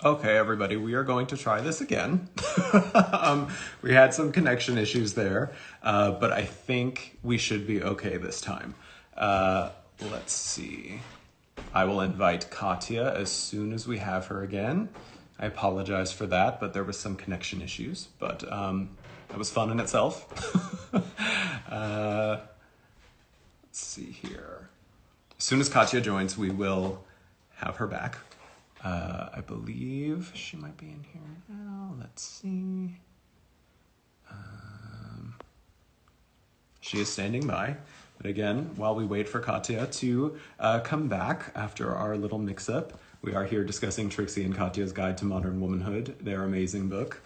Okay, everybody, we are going to try this again. We had some connection issues there, but I think we should be okay this time. Let's see. I will invite Katya as soon as we have her again. I apologize for that, but there was some connection issues, but it was fun in itself. uh, let's see here. As soon as Katya joins, we will have her back. I believe she might be in here now. Let's see. She is standing by. But again, while we wait for Katya to come back after our little mix-up, we are here discussing Trixie and Katya's Guide to Modern Womanhood, their amazing book.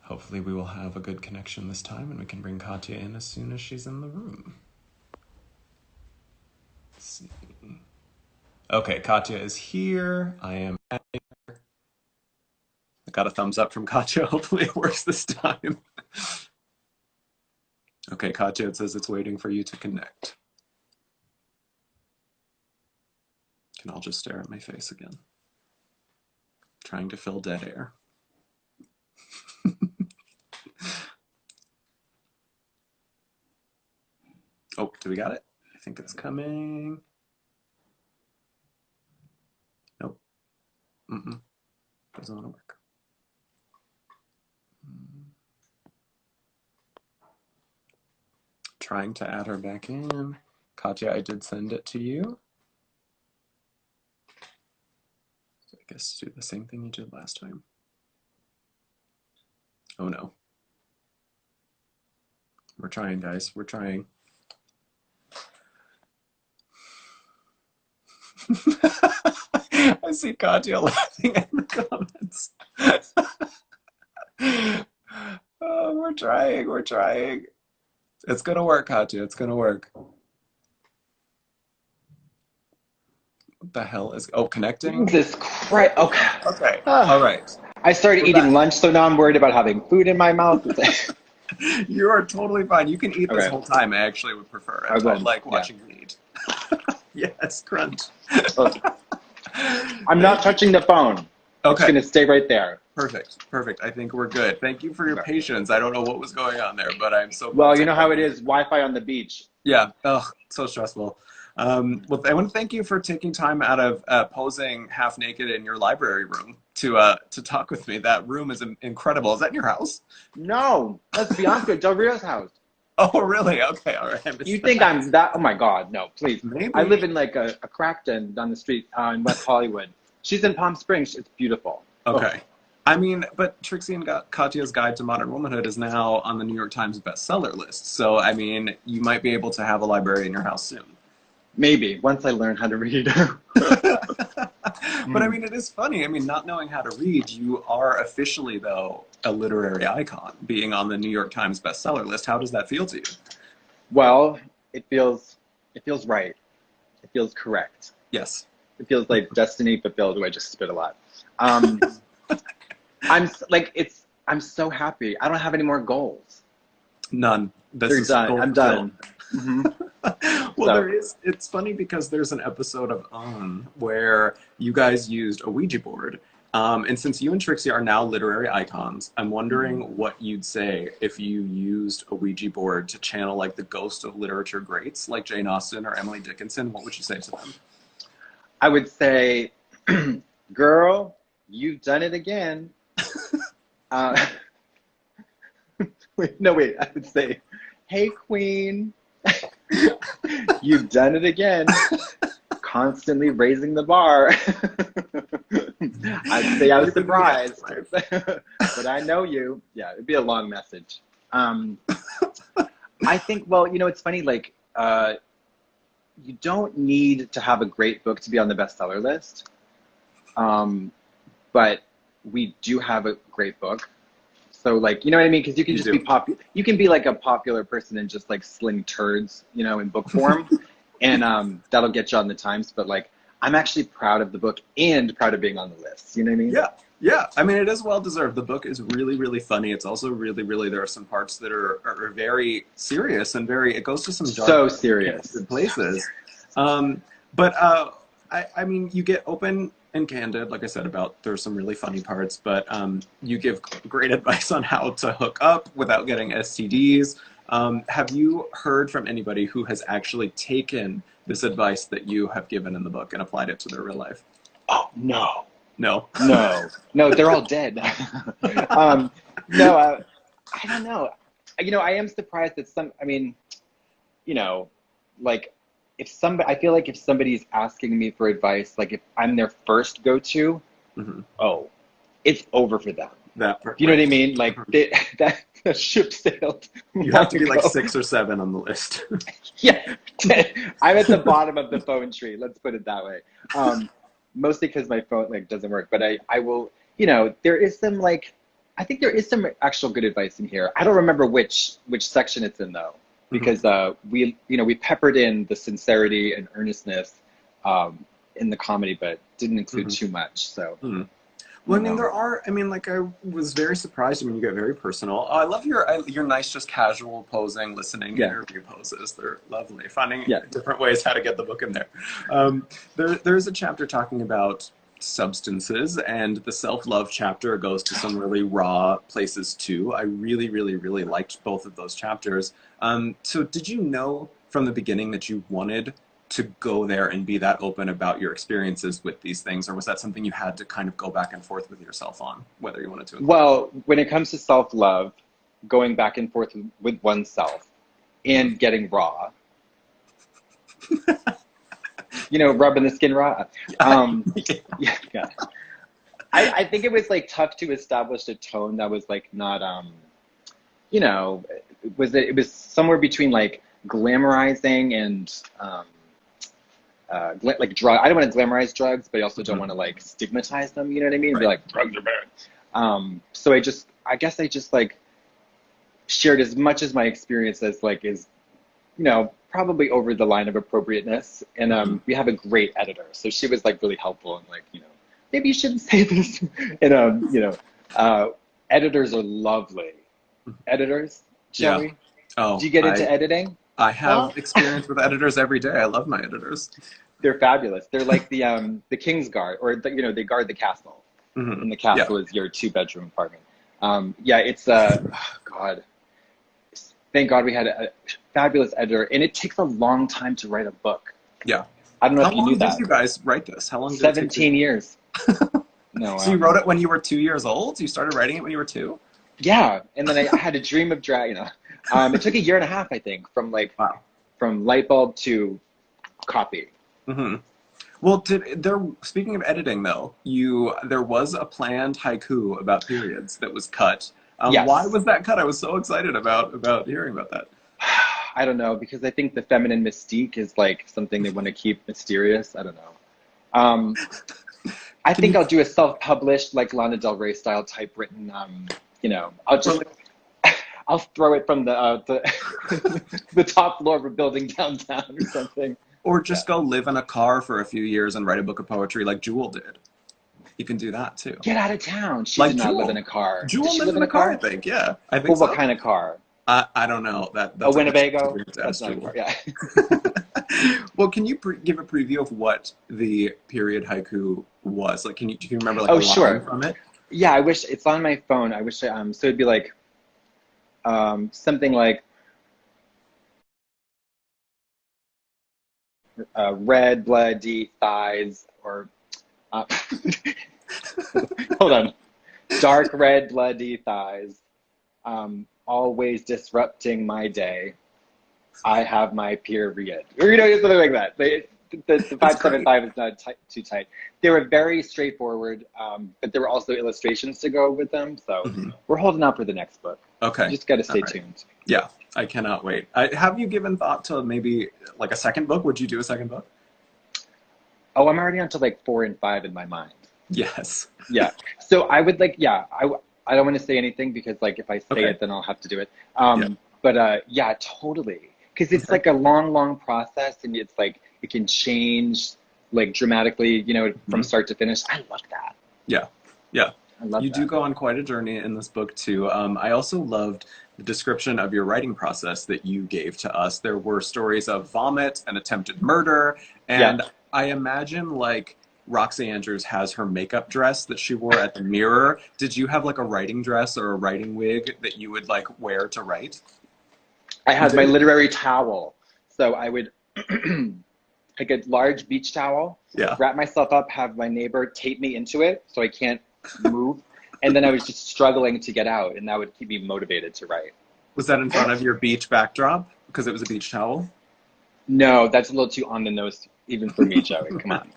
Hopefully we will have a good connection this time and we can bring Katya in as soon as she's in the room. Let's see. Okay, Katya is here. I am. I got a thumbs up from Katya. Hopefully it works this time. Okay, Katya, it says it's waiting for you to connect. Can all just stare at my face again. Trying to fill dead air. Oh, do we got it? I think it's coming. Nope. Doesn't want to work. Trying to add her back in. Katya, I did send it to you. So I guess do the same thing you did last time. Oh no. We're trying, guys. We're trying. I see Katya laughing in the comments. Oh, we're trying. We're trying. It's gonna work, Katya. It's gonna work. What the hell is... Oh, connecting? Jesus Christ. Okay. Okay. All right. I started eating lunch, so now I'm worried about having food in my mouth. You are totally fine. You can eat this whole time. I actually would prefer it. I like watching you eat. Yes, crunch. I'm not touching the phone. Okay. It's going to stay right there. Perfect. Perfect. I think we're good. Thank you for your patience. I don't know what was going on there, but I'm so... Well, you know how it is. Wi-Fi on the beach. Yeah. Oh, so stressful. Well, I want to thank you for taking time out of posing half naked in your library room to talk with me. That room is incredible. Is that in your house? No, that's Bianca Del Rio's house. Oh, really? Okay, all right. You think I'm that? Oh my God, no, please. Maybe. I live in like a crack den down the street in West Hollywood. She's in Palm Springs. It's beautiful. Okay. Oh. I mean, but Trixie and Katya's Guide to Modern Womanhood is now on the New York Times bestseller list. So, I mean, you might be able to have a library in your house soon. Maybe, once I learn how to read. But I mean, it is funny. I mean, not knowing how to read, you are officially, though, a literary icon, being on the New York Times bestseller list. How does that feel to you? Well, it feels right. It feels correct. Yes. It feels like destiny fulfilled. I just spit a lot. I'm so happy. I don't have any more goals. None. They're done. I'm done. Well, it's funny because there's an episode of where you guys used a Ouija board. And since you and Trixie are now literary icons, I'm wondering what you'd say if you used a Ouija board to channel like the ghost of literature greats like Jane Austen or Emily Dickinson. What would you say to them? I would say, girl, you've done it again. Wait, I would say, hey, queen. You've done it again, constantly raising the bar. I'd say I was surprised, but I know you. Yeah, it'd be a long message. I think, well, you know, it's funny, like, you don't need to have a great book to be on the bestseller list, but we do have a great book. So, like, you know what I mean? Because you can just be popular. You can be like a popular person and just like sling turds, you know, in book form, and that'll get you on the Times. But like, I'm actually proud of the book and proud of being on the list. You know what I mean? Yeah, yeah. I mean, it is well deserved. The book is really, really funny. It's also really, really. There are some parts that are very serious and very. It goes to some so serious places. I mean, you get open and candid, like I said, about there's some really funny parts, but you give great advice on how to hook up without getting STDs. Have you heard from anybody who has actually taken this advice that you have given in the book and applied it to their real life? Oh, no. No. No, they're all dead. No, I don't know. I am surprised that I mean, you know, like I feel like if somebody's asking me for advice, like if I'm their first go-to, oh, it's over for them. You know what I mean? Like that ship sailed. You have to be like 6 or 7 on the list. Yeah, I'm at the bottom of the phone tree. Let's put it that way. Mostly because my phone like doesn't work, but I will. There is some I think there is some actual good advice in here. I don't remember which section it's in though, because we peppered in the sincerity and earnestness in the comedy, but didn't include too much. So. Well, I mean, I was very surprised when you get very personal. Oh, I love your nice, just casual posing, listening interview poses. They're lovely. Finding different ways how to get the book in there. There's a chapter talking about substances, and the self-love chapter goes to some really raw places too. I really, really, really liked both of those chapters. So did you know from the beginning that you wanted to go there and be that open about your experiences with these things, or was that something you had to kind of go back and forth with yourself on, whether you wanted to? Well, when it comes to self-love, going back and forth with oneself and getting raw, rubbing the skin raw. Yeah. I think it was tough to establish a tone that was not, it was somewhere between glamorizing and, drug. I don't want to glamorize drugs, but I also don't want to stigmatize them. You know what I mean? Right. Be drugs are bad. So I guess I just shared as much as my experience as is, probably over the line of appropriateness. And we have a great editor, so she was really helpful and maybe you shouldn't say this. And editors are lovely. Editors, Joey. Oh, do you get into editing? I have experience with editors every day. I love my editors. They're fabulous. They're like the King's Guard, or they guard the castle, and the castle is your 2-bedroom apartment. It's God. Thank God we had a fabulous editor, and it takes a long time to write a book. Yeah. I don't know if you knew that. How long did you guys write this? How long did 17 years. No. So you wrote it when you were 2 years old? So you started writing it when you were 2? Yeah, and then I had a dream of drag. It took a year and a half, I think, from from light bulb to copy. Well, speaking of editing, though, there was a planned haiku about periods that was cut. Yes. Why was that cut? I was so excited about hearing about that. I don't know, because I think the feminine mystique is something they want to keep mysterious. I don't know. I think I'll do a self-published, Lana Del Rey style typewritten. I'll throw it from the top floor of a building downtown or something. Or just go live in a car for a few years and write a book of poetry like Jewel did. You can do that too. Get out of town. She did not live in a car. Jewel lived in a car, I think. Yeah, I think. Well, so. What kind of car? I don't know. That's a Winnebago. That's not a car. Yeah. Well, can you give a preview of what the period haiku was? Do you remember a line from it? Yeah, I wish it's on my phone. I wish so it'd be something like red bloody thighs, or hold on, dark red bloody thighs, always disrupting my day. I have my period, or something like that. The 575 is not too tight. They were very straightforward, but there were also illustrations to go with them. So we're holding out for the next book. Okay. You just got to stay tuned. Yeah, I cannot wait. Have you given thought to maybe a second book? Would you do a second book? Oh, I'm already on to 4 and 5 in my mind. Yes. Yeah. So I would I don't want to say anything because if I say it, then I'll have to do it. But yeah, totally. Because it's a long process, and it's it can change dramatically, from start to finish. I love that. Yeah. I love you that. do go on quite a journey in this book too. I also loved the description of your writing process that you gave to us. There were stories of vomit and attempted murder, and I imagine Roxy Andrews has her makeup dress that she wore at the mirror. Did you have like a writing dress or a writing wig that you would like wear to write? I had my literary towel. So I would take a large beach towel, Yeah. wrap myself up, have my neighbor tape me into it so I can't move. And then I was just struggling to get out, and that would keep me motivated to write. Was that in front of your beach backdrop? Because it was a beach towel? No, that's a little too on the nose, even for me, Joey. Come on.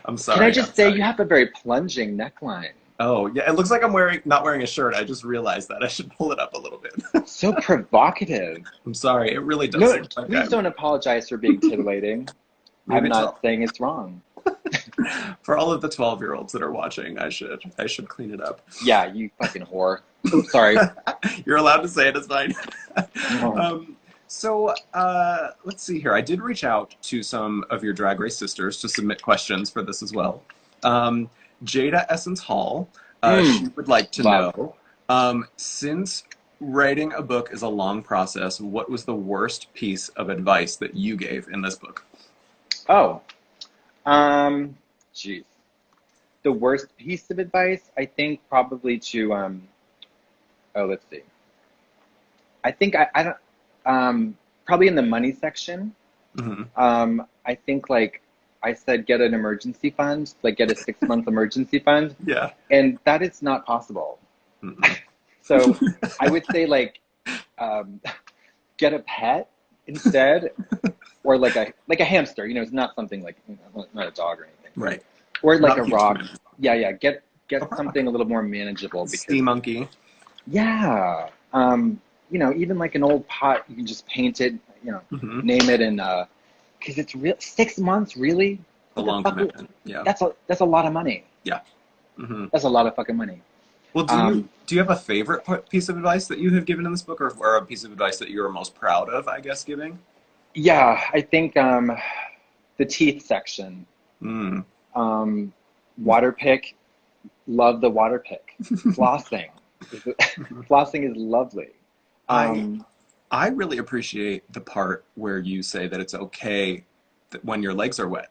I'm sorry. Can I just say you have a very plunging neckline? Oh, yeah. It looks like I'm not wearing a shirt. I just realized that. I should pull it up a little bit. So provocative. I'm sorry. It really does. No, Look like please don't apologize for being tittillating. I'm not saying it's wrong. For all of the 12-year-olds that are watching, I should clean it up. Yeah, you fucking whore. Oops, sorry. You're allowed to say it. It's fine. No. So let's see here. I did reach out to some of your Drag Race sisters to submit questions for this as well. Jada Essence Hall, she would like to know, since writing a book is a long process, what was the worst piece of advice that you gave in this book? Oh, geez. The worst piece of advice, I think probably to, let's see. I think I don't, probably in the money section. Mm-hmm. I think like I said, get an emergency fund, like get a 6-month emergency fund. Yeah. And that is not possible. Mm-hmm. So I would say like, get a pet instead, or like a hamster, you know, it's not something like, you know, not a dog or anything. Right. Or like not a rock. human. Yeah. Get something a little more manageable. Because, sea monkey. Yeah. You know, even like an old pot, you can just paint it, you know, Mm-hmm. name it, and because it's real. 6 months, really? A long commitment. Yeah. That's a lot of money. Yeah. Mm-hmm. That's a lot of fucking money. Well, do you have a favorite piece of advice that you have given in this book, or a piece of advice that you're most proud of, I guess, giving? Yeah, I think the teeth section. Mm. Water pick. Love the water pick. Flossing. Flossing is lovely. I really appreciate the part where you say that it's okay when your legs are wet.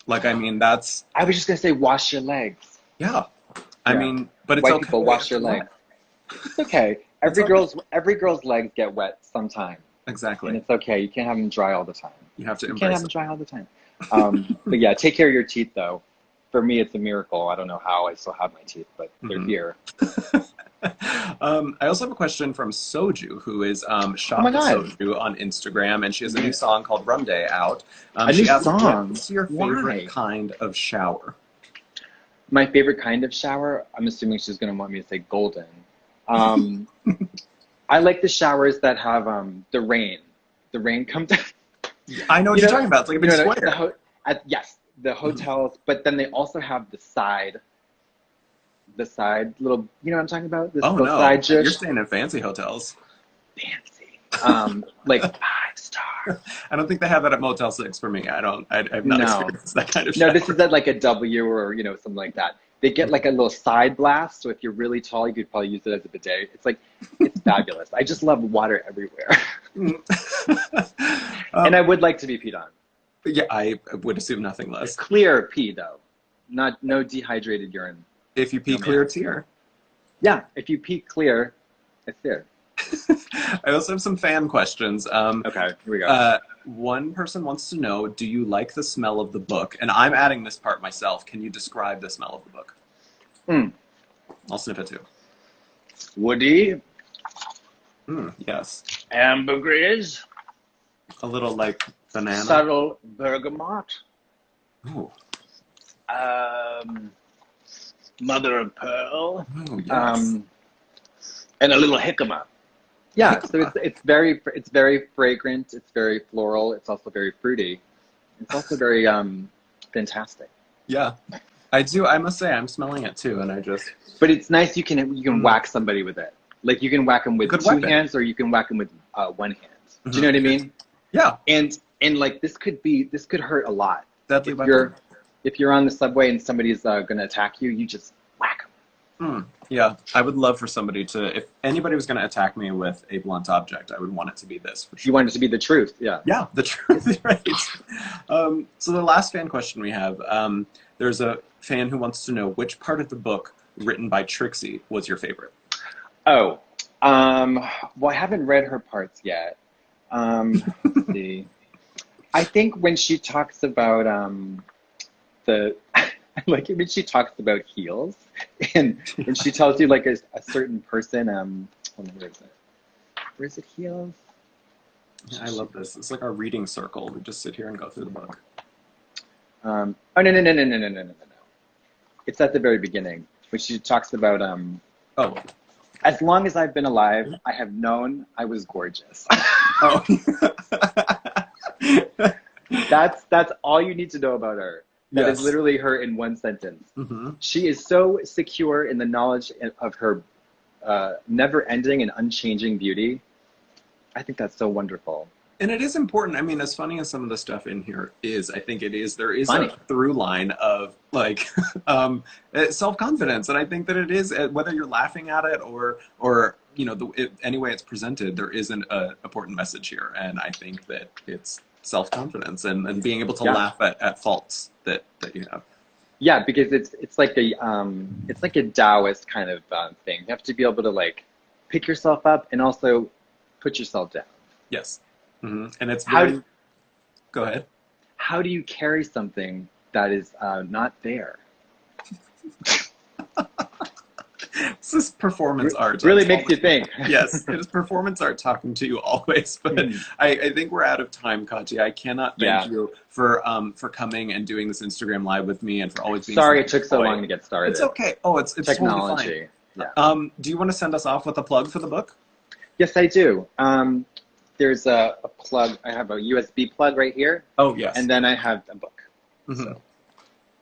Like, I mean, that's... I was just going to say wash your legs. Yeah. I mean, but it's White okay. people wash their legs. It's okay. Every girl's legs get wet sometime. Exactly. And it's okay. You can't have them dry all the time. You have to You embrace can't have them dry all the time. But yeah, take care of your teeth, though. For me, it's a miracle. I don't know how I still have my teeth, but they're here. I also have a question from Soju, who is Shop Soju on Instagram, and she has a new song called Rum Day out. She asked, what's your favorite kind of shower? My favorite kind of shower? I'm assuming she's going to want me to say golden. I like the showers that have the rain. The rain comes down. I know what you're talking about. It's like a big square. Yes, the hotels, but then they also have the side little, you know what I'm talking about? This no, side you're staying in fancy hotels. Fancy. Like 5-star. I don't think they have that at Motel 6 for me. I've not experienced that kind of shower. No, this is at like a W or, you know, something like that. They get like a little side blast, so if you're really tall, you could probably use it as a bidet. It's like, it's fabulous. I just love water everywhere. And I would like to be peed on. Yeah, I would assume nothing less. Clear pee, though. No dehydrated urine. If you pee clear, it's here. Yeah, if you pee clear, it's there. I also have some fan questions. Okay, here we go. One person wants to know, do you like the smell of the book? And I'm adding this part myself. Can you describe the smell of the book? I'll sniff it too. Woody. Yes. Ambergris. A little like banana. Subtle bergamot. Ooh. Mother of pearl. Oh, yes. And a little jicama. Yeah, so it's very fragrant. It's very floral. It's also very fruity. It's also very fantastic. Yeah, I do. I must say, I'm smelling it too, and I just. But it's nice. You can whack somebody with it. Like you can whack them with two hands, or you can whack them with one hand. Do you know what I mean? Yeah. And like this could hurt a lot. Deadly if you're on the subway and somebody's gonna attack you, you just whack them. Yeah, I would love for somebody to, if anybody was going to attack me with a blunt object, I would want it to be this for sure. You want it to be the truth, yeah. Yeah, the truth, right? So the last fan question we have, there's a fan who wants to know which part of the book written by Trixie was your favorite. Oh, well, I haven't read her parts yet. Let's see. I think when she talks about the, like when she talks about heels, and when she tells you like a certain person, hold on, where is it? Where is it, heels? Yeah, I love this. It's like our reading circle. We just sit here and go through the book. Oh no. It's at the very beginning when she talks about Oh. as long as I've been alive, I have known I was gorgeous. Oh. That's all you need to know about her. That Yes. is literally her in one sentence. Mm-hmm. She is so secure in the knowledge of her never-ending and unchanging beauty. I think that's so wonderful. And it is important. I mean, as funny as some of the stuff in here is, I think there is Funny. a through line of like self-confidence. And I think that it is, whether you're laughing at it or you know, any way it's presented, there is an important message here. And I think that it's self-confidence and being able to laugh at faults that you have. Yeah, because it's like a Taoist kind of thing. You have to be able to like pick yourself up and also put yourself down. Yes. Mm-hmm. And it's very... Go ahead. How do you carry something that is not there? This is performance art. Really makes you think. Yes, it is performance art talking to you always. But I think we're out of time, Katya. I cannot thank you for coming and doing this Instagram live with me and for always being... Sorry it took so long to get started. It's okay. Oh, it's technology. Totally fine. Do you want to send us off with a plug for the book? Yes, I do. There's a plug. I have a USB plug right here. Oh, yes. And then I have a book. Mm-hmm. So.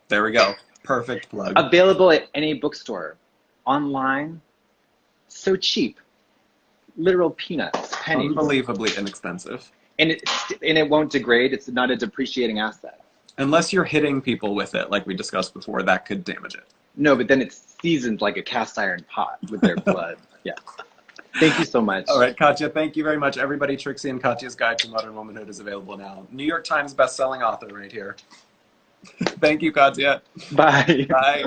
There we go. Perfect plug. Available at any bookstore. Online. So cheap. Literal peanuts. Pennies. Unbelievably inexpensive. And it won't degrade. It's not a depreciating asset. Unless you're hitting people with it, like we discussed before, that could damage it. No, but then it's seasoned like a cast iron pot with their blood. Yeah. Thank you so much. All right, Katya, thank you very much. Everybody, Trixie and Katya's Guide to Modern Womanhood is available now. New York Times bestselling author right here. Thank you, Katya. Bye. Bye.